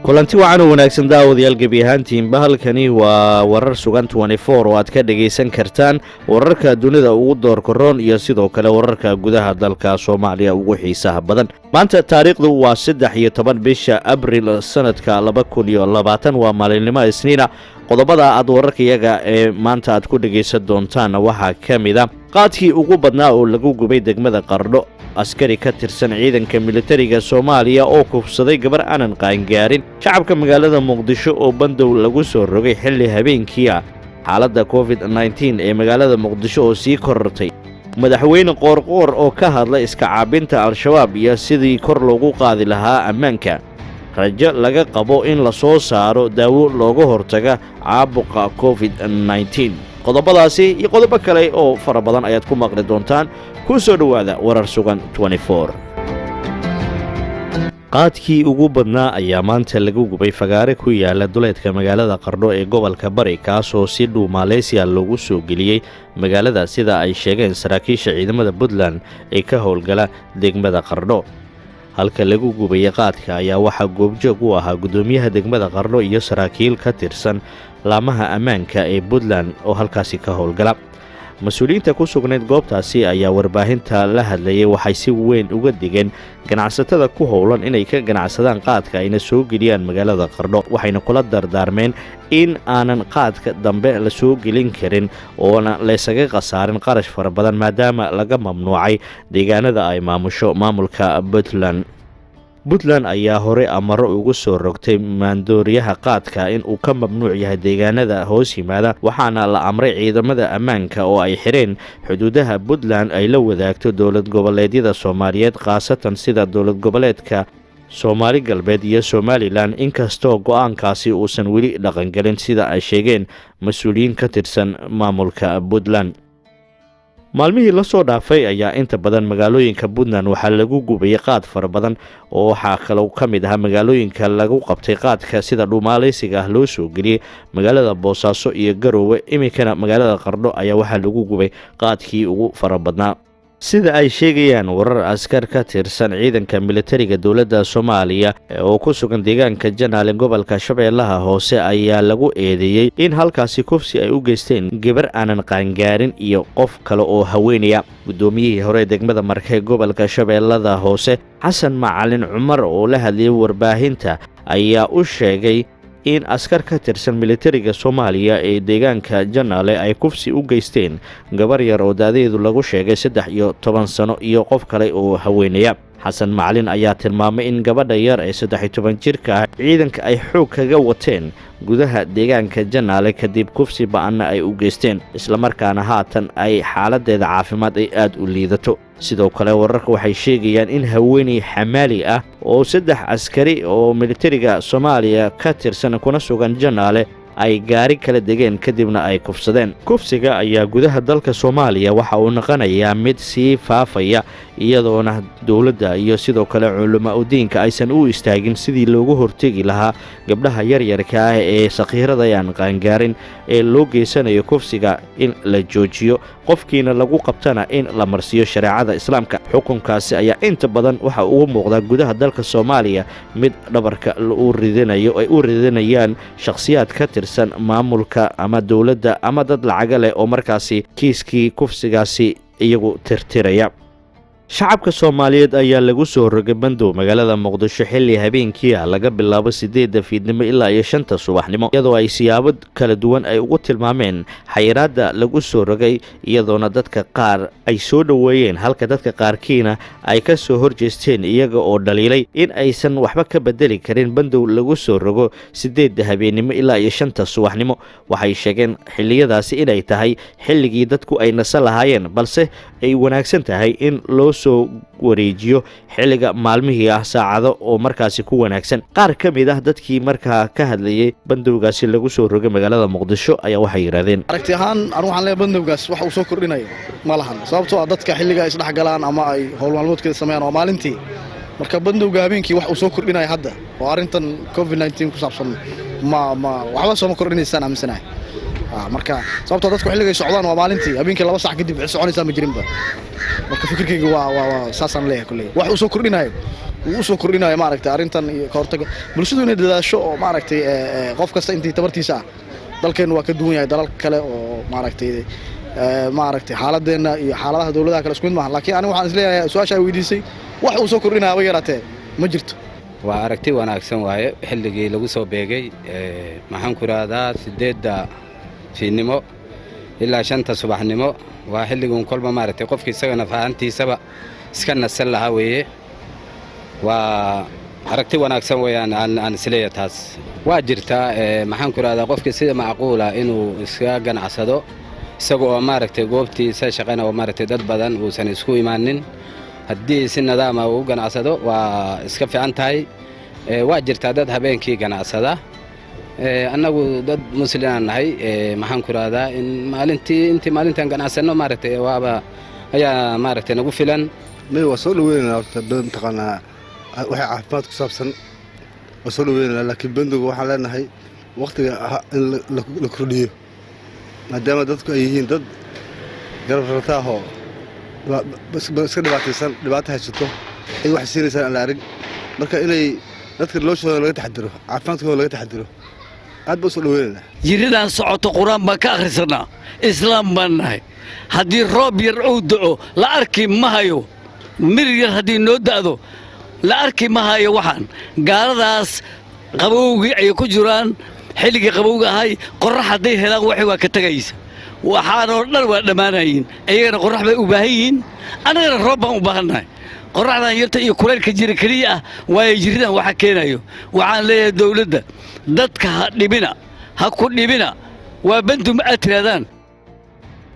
kulanti wacan oo wanaagsan daawadayaal gebi ahaantiinba halkani waa warar sugan 24 oo aad ka dhagaysan kartaan wararka dunida ugu doorka roon iyo sidoo kale wararka gudaha dalka Soomaaliya ugu xiisaha badan. Maanta taariikhdu waa 13 bisha Abriil sanadka 2020 waa maalinimo Isniina. qodobada aad wararkayaga ee maanta aad ku dhagaysan doontaan waxaa kamid ah qaadkii ugu badnaa oo lagu gubay degmada Qardho, askari ka tirsan ciidanka militariga Soomaaliya oo kufsaday gabar aanan qaangaarin, shacabka magaalada Muqdisho oo bandow lagu soo rogay xilli habeenkii ah, xaaladda COVID-19 ee magaalada Muqdisho oo sii korortay, madaxweyne qoorqoor oo ka hadlay iska caabinta Al-Shabaab iyo sidii kor loogu qaadi lahaa ammaanka, rajo laga qabo in la soo saaro daawo looga hortaga caabuqa COVID-19. qodobadaasi iyo qodobo kale oo fara badan ayaad ku maqli doontaan. ku soo dhawaada warar sugan 24. qaadkii ugu badnaa ayaa maanta lagu gubay fagaare ku yaala duleedka magaalada Qardho ee gobolka Bari, kaasoo si dhow Malaysia loogu soo geliyay magaalada sida ay sheegeen saraakiisha ciidamada Puntland ee ka howlgala degmada Qardho. halka lagu gubay qaadka ayaa waxa goobjoog u ahaa gudoomiyaha degmada Qardho iyo saraakiil ka tirsan laamaha ammaanka ee Puntland oo halkaasi ka howlgala. mas'uuliyiinta ku sugnayd goobtaasi ayaa warbaahinta la hadlayay waxay si weyn uga digeen ganacsatada ku howlan inay ka ganacsadaan qaadka ayna soo geliyaan magaalada Qardho, waxayna kula dardaarmeen in aanan qaadka dambe la soo gelin karin oona laysaga khasaarin qarash fara badan maadaama laga mamnuucay deegaanada ay maamusho maamulka Puntland ayaa hore amaro ugu soo rogtay maandooriyaha qaadka in uu ka mamnuuc yahay deegaanada hoos yimaada, waxaana la amray ciidamada ammaanka oo ay xireen xuduudaha Puntland ay la wadaagto dowlad goboleedyada Soomaaliyeed, khaasatan sida dowlad goboleedka Soomaali Galbeed iyo Somaliland, inkastoo go'aankaasi uusan weli dhaqangelin sida ay sheegeen mas'uuliyiin ka tirsan maamulka Puntland. maalmihii la soo dhaafay ayaa inta badan magaalooyinka Puntland waxaa lagu gubay qaad fara badan oo waxaa kaloo ka mid ah magaalooyinka lagu qabtay qaadka sida Dhuumaaleysiga loo soo geliyay magaalada Boosaaso iyo Garowe. iminkana magaalada Qardho ayaa waxaa lagu gubay qaadkii ugu fara badnaa, sida ay sheegayaan warar askar ka tirsan ciidanka militariga dowladda Soomaaliya oo ku sugan deegaanka Janaale gobolka Shabeellaha Hoose ayaa lagu eedeeyay in halkaasi kufsi ay u geysteen gabar aanan qaangaarin iyo qof kale oo haweenaya. gudoomiyihii hore degmada Markay gobolka Shabeellaha Hoose Xasan Macalin Cumar oo la hadlayay warbaahinta ayaa u sheegay in askar ka tirsan militariga Soomaaliya ee deegaanka Janaale ay kufsi u geysteen gabar yar oo daadeedu lagu sheegay 13 sano iyo qof kale oo haweenaya. Xasan Macalin ayaa tilmaamay in gabadha yar ee 13 jirka ah ciidanka ay xoog kaga wateen gudaha deegaanka Janaale kadib kufsi ba'an ay u geysteen, isla markaana haatan ay xaaladeeda caafimaad ay aad u liidato. sidoo kale wararka waxay sheegayaan in haweeney xamaali ah oo 3 askari oo militariga Soomaaliya ka tirsan kuna sugan Janaale ay gaari kala degeen kadibna ay kufsadeen. kufsiga ayaa gudaha dalka Soomaaliya waxa uu noqonayaa mid sii faafaya iyadoona dowladda iyo sidoo kale culimo diinka aysan u istaagin sidii loogu hortagi lahaa gabdhaha yaryarka ah ee saqiirada aan qaangaarin ee loo geysanayo kufsiga in la joojiyo, qofkiina lagu qabtana in la marsiyo shariicada Islaamka. xukunkaasi ayaa inta badan waxa uu muuqdaa gudaha dalka Soomaaliya mid dhabarka u ridanayaan shakhsiyaad ka tirsan maamulka ama dowladda ama dad lacag leh oo markaasi kiiskii kufsigaasi iyagu tirtiraya. shacabka Soomaaliyeed ayaa lagu soo rogay bandow magaalada Muqdisho xilli habeenkii laga bilaabo 8 fiidnimo ilaa 5 subaxnimo, iyadoo ay siyaabo kala duwan ay ugu tilmaameen xayiraadda lagu soo rogay, iyadoona dadka qaar ay soo dhaweeyeen halka dadka qaarkiina ay ka soo horjeesteen iyaga oo dhaliilay in aysan waxba ka bedeli karin bandow lagu soo rogo 8 habeenimo ilaa 5 subaxnimo. waxay sheegeen xilliyadaasi inay tahay xilligii dadku ay nasan lahaayeen, balse ay wanaagsan tahay in loo soo wareejiyo xilliga maalmihii saacado oo markaasi ku wanaagsan. qaar ka mid ah dadkii markaa ka hadlayay bandowgaasi lagu soo rogay magaalada Muqdisho ayaa waxay yiraahdeen aragti ahaan anu waxaan leeyahay bandowgaas waxa uu soo kordhinayo ma lahan, sababtoo ah dadka xilliga ay isdhex galaan ama ay howl maalmoodkeeda sameeyaan oo maalintii, marka bandowga habeenkii wax uu soo kordhinayo hadda oo arintan COVID-19 ku saabsan ma waxba soo kordhinaysan aaminsanahay. marka sababtoo dadku xilliga ay socdaan waa maalintii habeenkii 2 saac kadib soconaysa ma jirinba marka fikirkayga waa saasan leeyahay kulay wax uu soo kordhinayo maaragtay arintan iyo ka hortaga bulshadu inay dadaasho oo maaragtay qof kasta intii tabartiisa dalkeenu waa ka duwan yahay dalal kale oo maaragtay xaaladeena iyo xaaladaha dawladaha kale isku mid maaha laakiin anigu waxaan isleeyahay su'aasha ay weydiisay wax uu soo kordhinayo yaraatee ma jirto waa aragti wanaagsan waaye xilligii lagu soo beegay maxaan ku raadhaa 8 fiidnimo ilaa 5 subaxnimo waa xilligun kolba maaragtay qofkii isagana fahantiisaba iska nasan lahaa weeye waa aragti wanaagsan weeyaan aan isleeyahay taas waa jirtaa maxaan ku raadhaa qofkii sida macquula inuu iska ganacsado isagoo maaragtay goobtiisa shaqana oo maaragtay dad badan uusan isku imaanin haddii si nidaam ah uu ganacsado waa iska fiican tahay waa jirtaa dad habeenkii ganacsada annagu dad muslimaan nahay maxaan ku raadhaa in maalintan ganacsano maaragtay waaba ayaa maaragtay nagu filan waa soo dhaweynaa horta badan taqaanaa waxay caafimaad ku saabsan waa soo dhaweynaa laakiin banduga waxaan leenahay waqtiga in la kordhiyo maadaama dadku ay yihiin dad garab rartaahoo iska dhibaataysan dhibaato haysato ay wax siinaysaan aan la arag marka inay dadka noloshooda laga taxadiro caafimaadkooda laga taxadiro aad baan u soo dhaweynaynaa jiridaan socoto qur-aan baan ka akhrisanaa islaam baan nahay haddii roob yar uu da'o la arki ma hayo mir yar haddii noo da'do la arki ma hayo waxaan gaaladaas qabowgii ay ku jiraan xilligii qabowga ahay qorrax hadday helaan waxay waa ka tegaysa waxaanoo dhan waa dhammaanayiin iyagana qorrax bay u baahan yihiin annagana roob baan u baahannahay qorraxdan yarta iyo kulaylka jira keliya ah waayo jiridan waxa keenayo waxaan leeyahay dawladda dadka ha ku dhibina waa bandum aad tiraadaan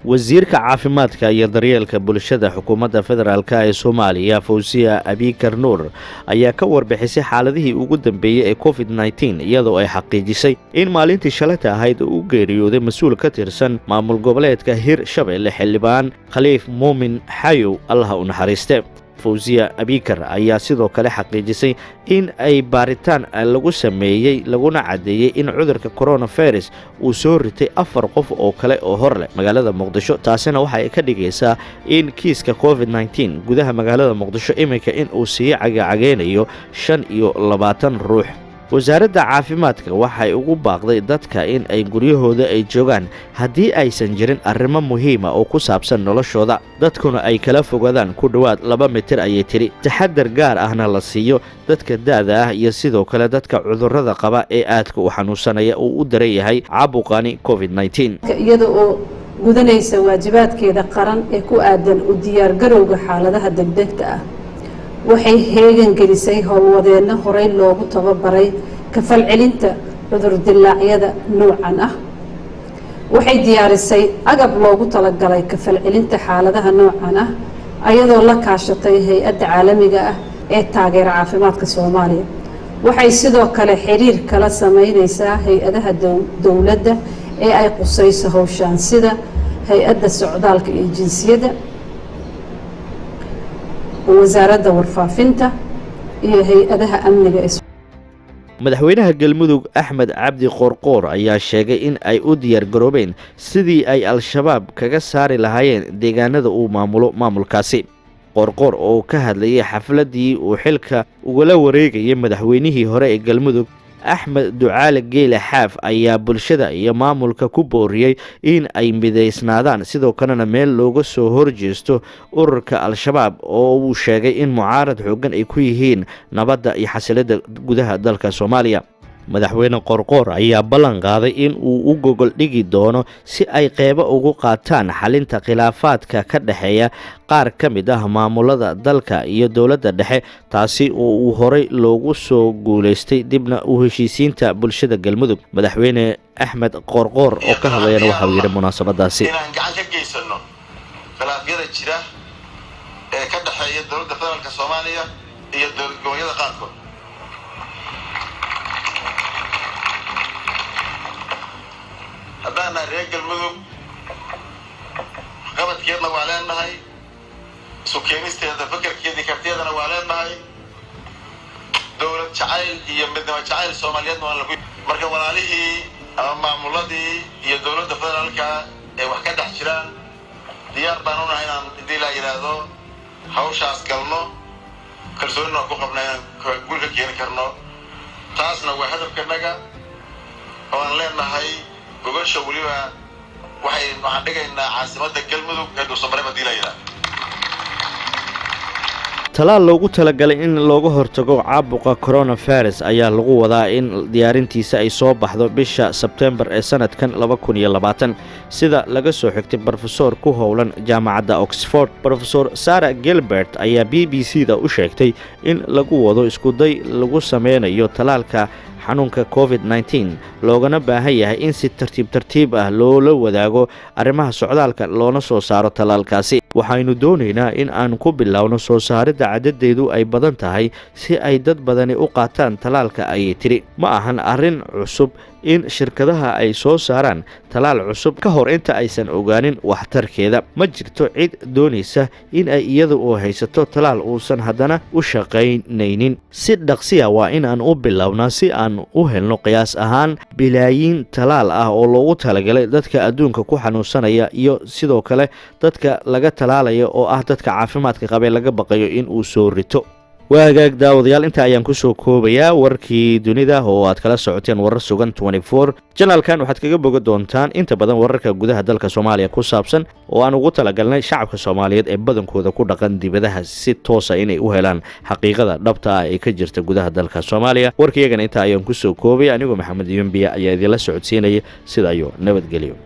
wasiirka caafimaadka iyo daryeelka bulshada xukuumadda federaalk ee Soomaaliya Fawziya Abikar Nuur ayaa ka warbixisay xaaladihii ugu dambeeyay ee COVID-19 iyadoo ay xaqiijisay in maalintii shalata ahayd uu geeriyooday mas'uul ka tirsan maamul goboleedka Hirshabelle xildhibaan Khaliif Muumin Xayow Allah u naxariiste. Fawziya Abikar ayaa sidoo kale xaqiijisay in ay baaritaan lagu sameeyay laguna cadeeyay in cudurka coronavirus uu soo ritay 4 qof oo kale oo hor leh magaalada Muqdisho taasina waxa ay ka dhigaysaa in kiiska COVID-19 gudaha magaalada Muqdisho iminka in uu sii cagacageynayo 25 ruux. wasaaradda caafimaadka waxay ugu baaqday dadka in ay guryahooda ay joogaan haddii aysan jirin arrimo muhiim ah oo ku saabsan noloshooda dadkuna ay kala fogaadaan ku dhawaad 2 mitir ayay tiri taxadar gaar ahna la siiyo dadka da'da ah iyo sidoo kale dadka cudurrada qaba ee aadka u xanuunsanaya uu u daran yahay caabuqani COVID-19 iyada oo gudanaysa waajibaadkeeda qaran ee ku aadan u diyaar garowga xaaladaha degdegta ah waxay heegan gelisay howlwadeenna horey loogu tababaray ka falcelinta cudur dilaacyada noocan ah waxay diyaarisay agab loogu talagalay ka falcelinta xaaladaha noocan ah ayadoo la kaashatay hay'adda caalamiga ah ee taageera caafimaadka Soomaaliya waxay sidoo kale xiriir kala sameynaysaa hay'adaha dawladda ee ay qusayso hawshan sida hay'adda socdaalka iyo jinsiyadda wasaaradda warfaafinta iyo hay'adaha amniga madaxweynaha galmudug Axmed Cabdi Qorqor ayaa sheegay in ay u diyaar garoobeen sidii ay al-shabaab kaga saari lahaayeen deegaanada uu maamulo maamulkaasi Qorqor oo ka hadlayay xafladii uu xilka ugala wareegayay madaxweynihii hore ee galmudug Axmed Ducaale Geele Xaaf ayaa bulshada iyo maamulka ku booriyay in ay mideysnaadaan sidoo kalena meel looga soo horjeesto ururka al-shabaab oo uu sheegay in mucaarad xoogan ay ku yihiin nabadda iyo xasilada gudaha dalka Soomaaliya madaxweyne Qorqor ayaa ballan qaaday in uu u gogol dhigi doono si ay qeyb uga qaataan xalinta khilaafaadka ka dhaxeeya qaar ka mid ah maamulada dalka iyo dawladda dhexe taasi oo uu horey loogu soo guuleystay dibna u heshiisiinta bulshada galmudug madaxweyne Axmed Qorqor oo ka hadlayna waxa uu yiri munaasabadaasi inaan gacan ka geysano khilaafyada jira ee ka dhaxeeya dawladda federaalka Soomaaliya iyo dowladgoboleedyada qaarkood haddana reer galmudug qabadkeedna waa leenahay isu keenisteeda fakarkeedii kartiyadana waa leenahay dowlad jacayl iyo midnimo jacayl Soomaaliyeedna waa lagu marka walaalihii ama maamuladii iyo dowladda federaalka ee wax ka dhex jiraan diyaar baan u nahay inaan haddii la yidhaahdo hawshaas galno kalsoonina ku qabna inaan guul ka keeni karno taasna waa hadafkanaga oo aan leenahay gogosha weliba waxaan dhigaynaa caasimadda galmudug ee dhuusamareeb haddii la yidhaahdo talaal loogu talagalay in looga hortago caabuqa coronavirus ayaa lagu wadaa in diyaarintiisa ay soo baxdo bisha Sebtembar ee sanadkan 2020 sida laga soo xigtay professor ku howlan jaamacadda Oxford. Professor Sarah Gilbert ayaa BBC-da u sheegtay in lagu wado isku day lagu sameynayo talaalka xanuunka COVID-19 loogana baahan yahay in si tartiib ah loola wadaago arrimaha socdaalka loona soo saaro talaalkaasi. waxaynu doonaynaa in aan ku bilowno soo saaridda cadadeedu ay badan tahay si ay dad badani u qaataan talaalka ayay tiri. ma ahan arrin cusub in shirkadaha ay soo saaraan talaal cusub ka hor inta aysan ogaanin waxtarkeeda. ma jirto cid doonaysa in ay iyadu oo haysato talaal uusan haddana u shaqaynaynin. si dhaqsiya waa in aan u bilownaa si aan u helno qiyaas ahaan bilaayiin talaal ah oo loogu talagalay dadka adduunka ku xanuunsanaya iyo sidoo kale dadka laga talaalaya oo ah dadka caafimaadka qabee laga baqayo in uu soo rito. waagaag daawadayaal inta ayaan ku soo koobayaa warkii dunida oo aad kala socoteen warar sugan 24 channelkan waxaad kaga boga doontaan inta badan wararka gudaha dalka Soomaaliya ku saabsan oo aan ugu talagalnay shacabka Soomaaliyeed ee badankooda ku dhaqan dibadaha si toos ah inay u helaan xaqiiqada dhabta ah ee ka jirta gudaha dalka Soomaaliya. warkayagana inta ayaan ku soo koobay anigoo Maxamed Yumbiya ayaa idin la socodsiinaya sida ayo nabadgelyo.